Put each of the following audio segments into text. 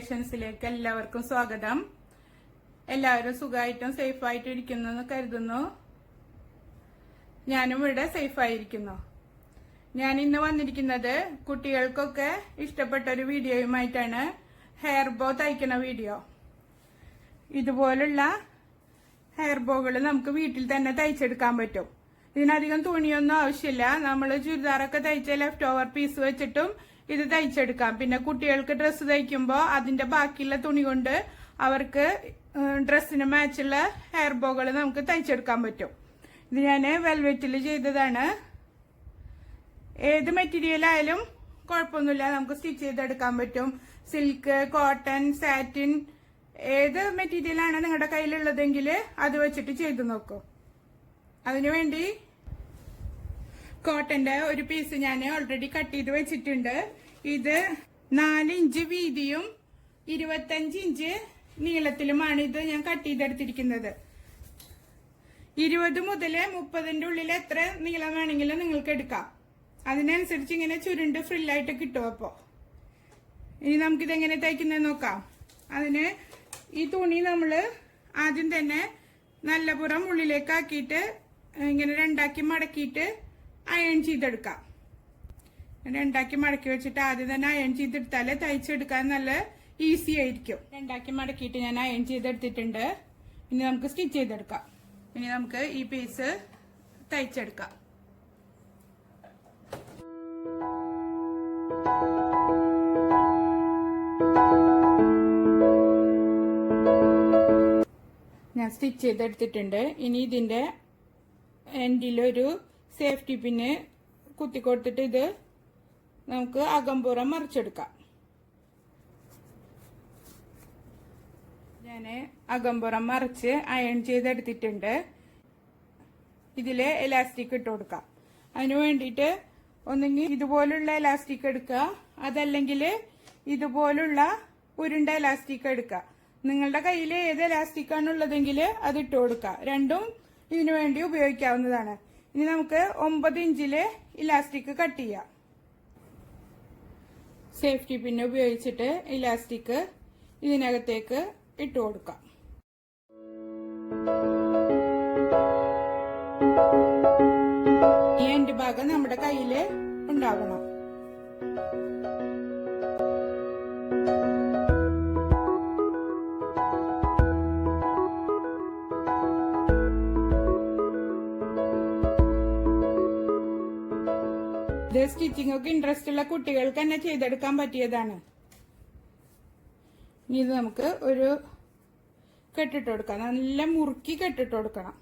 ക്രിയേഷൻസിലേക്ക് എല്ലാവർക്കും സ്വാഗതം. എല്ലാവരും സുഖമായിട്ടും സേഫായിട്ടും ഇരിക്കുന്നു കരുതുന്നു. ഞാനും ഇവിടെ സേഫായിരിക്കുന്നു. ഞാൻ ഇന്ന് വന്നിരിക്കുന്നത് കുട്ടികൾക്കൊക്കെ ഇഷ്ടപ്പെട്ട ഒരു വീഡിയോയുമായിട്ടാണ്. Hair bow തയ്ക്കണ video. ഇതുപോലുള്ള ഹെയർ ബോകൾ നമുക്ക് വീട്ടിൽ തന്നെ തയ്ച്ചെടുക്കാൻ പറ്റും. ഇതിനധികം തുണിയൊന്നും ആവശ്യമില്ല. നമ്മൾ ചുരിദാറൊക്കെ തയ്ച്ച ലെഫ്റ്റ് ഓവർ പീസ് വെച്ചിട്ടും ഇത് തയ്ച്ചെടുക്കാം. പിന്നെ കുട്ടികൾക്ക് ഡ്രസ്സ് തയ്ക്കുമ്പോൾ അതിന്റെ ബാക്കിയുള്ള തുണി കൊണ്ട് അവർക്ക് ഡ്രസ്സിന് മാച്ചുള്ള ഹെയർ ബോകൾ നമുക്ക് തയ്ച്ചെടുക്കാൻ പറ്റും. ഇത് ഞാൻ വെൽവെറ്റിൽ ചെയ്തതാണ്. ഏത് മെറ്റീരിയൽ ആയാലും കുഴപ്പമൊന്നുമില്ല, നമുക്ക് സ്റ്റിച്ച് ചെയ്തെടുക്കാൻ പറ്റും. സിൽക്ക്, കോട്ടൺ, സാറ്റിൻ, ഏത് മെറ്റീരിയലാണ് നിങ്ങളുടെ കയ്യിലുള്ളതെങ്കിൽ അത് വെച്ചിട്ട് ചെയ്തു നോക്കൂ. അതിനുവേണ്ടി കോട്ടന്റെ ഒരു പീസ് ഞാൻ ഓൾറെഡി കട്ട് ചെയ്ത് വെച്ചിട്ടുണ്ട്. ഇത് 4 ഇഞ്ച് വീതിയും 25 ഇഞ്ച് നീളത്തിലുമാണ് ഇത് ഞാൻ കട്ട് ചെയ്തെടുത്തിരിക്കുന്നത്. 20 മുതൽ 30ന്റെ ഉള്ളിൽ എത്ര നീളം വേണമെങ്കിലും നിങ്ങൾക്ക് എടുക്കാം. അതിനനുസരിച്ച് ഇങ്ങനെ ചുരുണ്ട് ഫ്രില്ലായിട്ട് കിട്ടും. അപ്പോ ഇനി നമുക്കിതെങ്ങനെ തയ്ക്കുന്നത് നോക്കാം. അതിന് ഈ തുണി നമ്മൾ ആദ്യം തന്നെ നല്ല പുറം ഉള്ളിലേക്ക് ആക്കിയിട്ട് ഇങ്ങനെ രണ്ടാക്കി മടക്കിയിട്ട് അയൺ ചെയ്തെടുക്കാം. രണ്ടാക്കി മടക്കി വെച്ചിട്ട് ആദ്യം തന്നെ അയൺ ചെയ്തെടുത്താല് തയ്ച്ചെടുക്കാൻ നല്ല ഈസി ആയിരിക്കും. രണ്ടാക്കി മടക്കിയിട്ട് ഞാൻ അയൺ ചെയ്തെടുത്തിട്ടുണ്ട്. ഇനി നമുക്ക് സ്റ്റിച്ച് ചെയ്തെടുക്കാം. ഇനി നമുക്ക് ഈ പീസ് തയ്ച്ചെടുക്കാം. ഞാൻ സ്റ്റിച്ച് ചെയ്തെടുത്തിട്ടുണ്ട്. ഇനി ഇതിന്റെ എൻഡിലൊരു സേഫ്റ്റി പിന്ന് കുത്തിക്കൊടുത്തിട്ട് ഇത് നമുക്ക് അകമ്പുറം മറിച്ചെടുക്കാം. ഞാൻ അകമ്പുറം മറിച്ച് അയൺ ചെയ്തെടുത്തിട്ടുണ്ട്. ഇതില് എലാസ്റ്റിക് ഇട്ട് കൊടുക്കാം. അതിനു വേണ്ടിയിട്ട് ഒന്നെങ്കിൽ ഇതുപോലുള്ള എലാസ്റ്റിക് എടുക്കുക, അതല്ലെങ്കിൽ ഇതുപോലുള്ള ഉരുണ്ട എലാസ്റ്റിക് എടുക്കുക. നിങ്ങളുടെ കയ്യിൽ ഏത് എലാസ്റ്റിക് ആണുള്ളതെങ്കിൽ അത് ഇട്ട് കൊടുക്കുക. രണ്ടും ഇതിനു വേണ്ടി ഉപയോഗിക്കാവുന്നതാണ്. ഇനി നമുക്ക് 9 ഇഞ്ചില് ഇലാസ്റ്റിക് കട്ട് ചെയ്യാം. സേഫ്റ്റി പിൻ ഉപയോഗിച്ചിട്ട് ഇലാസ്റ്റിക് ഇതിനകത്തേക്ക് ഇട്ട് കൊടുക്കാം. ഈ എൻഡ് ഭാഗം നമ്മുടെ കയ്യില് ഉണ്ടാവണം. ഇത് സ്റ്റിച്ചിങ് ഒക്കെ ഇൻട്രസ്റ്റ് ഉള്ള കുട്ടികൾക്ക് തന്നെ ചെയ്തെടുക്കാൻ പറ്റിയതാണ്. ഇനി ഇത് നമുക്ക് ഒരു കെട്ടിട്ട് കൊടുക്കാം. നല്ല മുറുക്കി കെട്ടിട്ട് കൊടുക്കണം.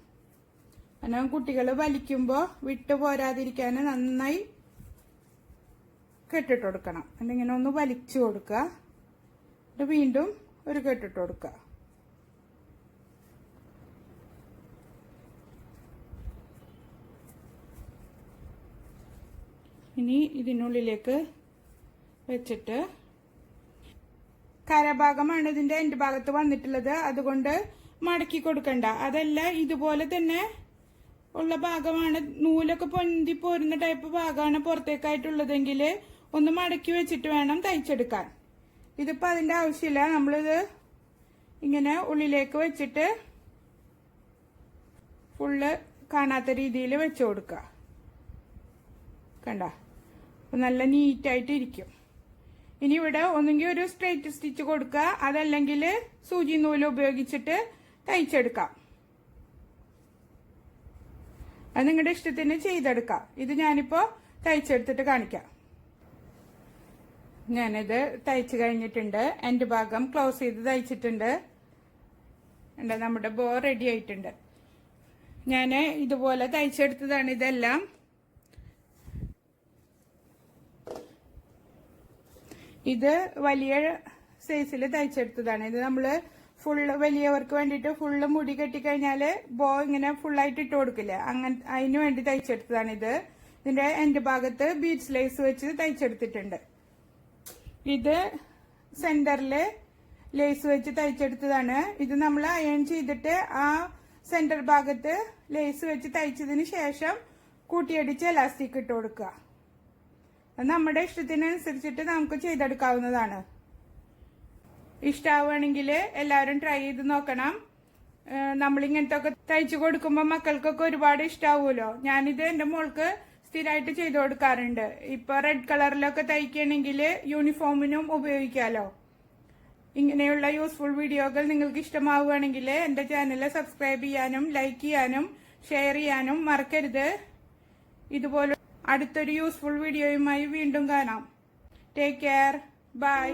കാരണം കുട്ടികൾ വലിക്കുമ്പോൾ വിട്ടു പോരാതിരിക്കാൻ നന്നായി കെട്ടിട്ട് കൊടുക്കണം. എന്നിങ്ങനെ ഒന്ന് വലിച്ചു കൊടുക്കുക. വീണ്ടും ഒരു കെട്ടിട്ട് കൊടുക്കുക. ഇനി ഇതിനുള്ളിലേക്ക് വെച്ചിട്ട് കരഭാഗമാണ് ഇതിന്റെ എൻഡ് ഭാഗത്ത് വന്നിട്ടുള്ളത്. അതുകൊണ്ട് മടക്കി കൊടുക്കണ്ട. അതല്ല ഇതുപോലെ തന്നെ ഉള്ള ഭാഗമാണ്, നൂലൊക്കെ പൊന്തി പോരുന്ന ടൈപ്പ് ഭാഗമാണ് പുറത്തേക്കായിട്ടുള്ളതെങ്കിൽ ഒന്ന് മടക്കി വെച്ചിട്ട് വേണം തയ്ച്ചെടുക്കാൻ. ഇതിപ്പോ അതിന്റെ ആവശ്യമില്ല. നമ്മളിത് ഇങ്ങനെ ഉള്ളിലേക്ക് വെച്ചിട്ട് ഫുള്ള് കാണാത്ത രീതിയിൽ വെച്ചു കൊടുക്കുക. കണ്ട, നല്ല നീറ്റായിട്ട് ഇരിക്കും. ഇനി ഇവിടെ ഒന്നെങ്കിൽ ഒരു സ്ട്രെയിറ്റ് സ്റ്റിച്ച് കൊടുക്കുക, അതല്ലെങ്കിൽ സൂചി നൂല് ഉപയോഗിച്ചിട്ട് തയ്ച്ചെടുക്കാം. അത് നിങ്ങളുടെ ഇഷ്ടത്തിന് ചെയ്തെടുക്കാം. ഇത് ഞാനിപ്പോ തയ്ച്ചെടുത്തിട്ട് കാണിക്കാം. ഞാനിത് തയ്ച്ചു കഴിഞ്ഞിട്ടുണ്ട്. എൻഡ് ഭാഗം ക്ലോസ് ചെയ്ത് തയ്ച്ചിട്ടുണ്ട്. നമ്മുടെ ബോ റെഡി ആയിട്ടുണ്ട്. ഞാൻ ഇതുപോലെ തയ്ച്ചെടുത്തതാണ് ഇതെല്ലാം. ഇത് വലിയ സൈസിൽ തയ്ച്ചെടുത്തതാണ്. ഇത് നമ്മള് ഫുള്ള് വലിയവർക്ക് വേണ്ടിയിട്ട് ഫുള്ള് മുടി കെട്ടിക്കഴിഞ്ഞാല് ബോ ഇങ്ങനെ ഫുള്ളായിട്ട് ഇട്ട് കൊടുക്കില്ല, അങ്ങനെ അതിന് വേണ്ടി തയ്ച്ചെടുത്തതാണ് ഇത്. ഇതിന്റെ എൻഡ് ഭാഗത്ത് ബീഡ്സ് ലേസ് വെച്ച് തയ്ച്ചെടുത്തിട്ടുണ്ട്. ഇത് സെന്ററില് ലേസ് വെച്ച് തയ്ച്ചെടുത്തതാണ്. ഇത് നമ്മൾ അയൺ ചെയ്തിട്ട് ആ സെന്റർ ഭാഗത്ത് ലേസ് വെച്ച് തയ്ച്ചതിന് ശേഷം കൂട്ടിയടിച്ച് എലാസ്റ്റിക് ഇട്ട് കൊടുക്കുക. നമ്മുടെ ഇഷ്ടത്തിനനുസരിച്ചിട്ട് നമുക്ക് ചെയ്തെടുക്കാവുന്നതാണ്. ഇഷ്ടമാവുകയാണെങ്കിൽ എല്ലാവരും ട്രൈ ചെയ്ത് നോക്കണം. നമ്മളിങ്ങനത്തെ ഒക്കെ തയ്ച്ചു കൊടുക്കുമ്പോൾ മക്കൾക്കൊക്കെ ഒരുപാട് ഇഷ്ടാവുമല്ലോ. ഞാനിത് എന്റെ മോൾക്ക് സ്ഥിരമായിട്ട് ചെയ്തു കൊടുക്കാറുണ്ട്. ഇപ്പൊ റെഡ് കളറിലൊക്കെ തയ്ക്കുകയാണെങ്കിൽ യൂണിഫോമിനും ഉപയോഗിക്കാലോ. ഇങ്ങനെയുള്ള യൂസ്ഫുൾ വീഡിയോകൾ നിങ്ങൾക്ക് ഇഷ്ടമാവുകയാണെങ്കിൽ എന്റെ ചാനൽ സബ്സ്ക്രൈബ് ചെയ്യാനും ലൈക്ക് ചെയ്യാനും ഷെയർ ചെയ്യാനും മറക്കരുത്. ഇതുപോലെ അടുത്തൊരു യൂസ്ഫുൾ വീഡിയോയുമായി വീണ്ടും കാണാം. Take care. ബൈ.